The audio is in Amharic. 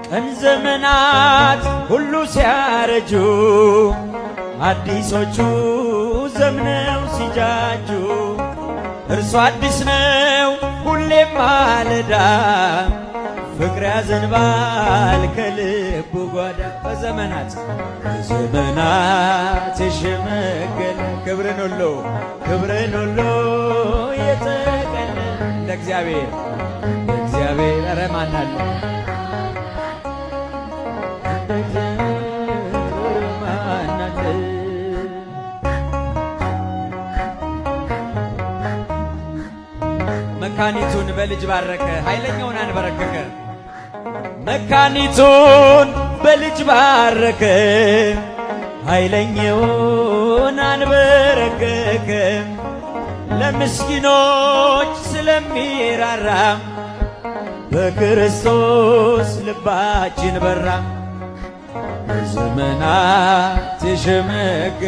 ቀን ዘመናት ሁሉ ሲያረጁ አዲሶቹ ዘምነው ሲጃጁ እርሱ አዲስ ነው ሁሌም ማለዳ ፍቅር ያዘንባል ከልቡ ጓዳ በዘመናት የሸመገለ ክብርን ሁሉ የተቀለ እንደ እግዚአብሔር ኧረ ማን አለ እንደ እግዚአብሔር ማን አለ? መካኒቱን በልጅ ባረከ ኃይለኛውን አንበረከከ። መካኒቱን በልጅ ባረከ ኃይለኛውን አንበረከከ። ለምስኪኖች ስለሚራራ በክርስቶስ ልባችን በራ። በዘመናት የሸመገለ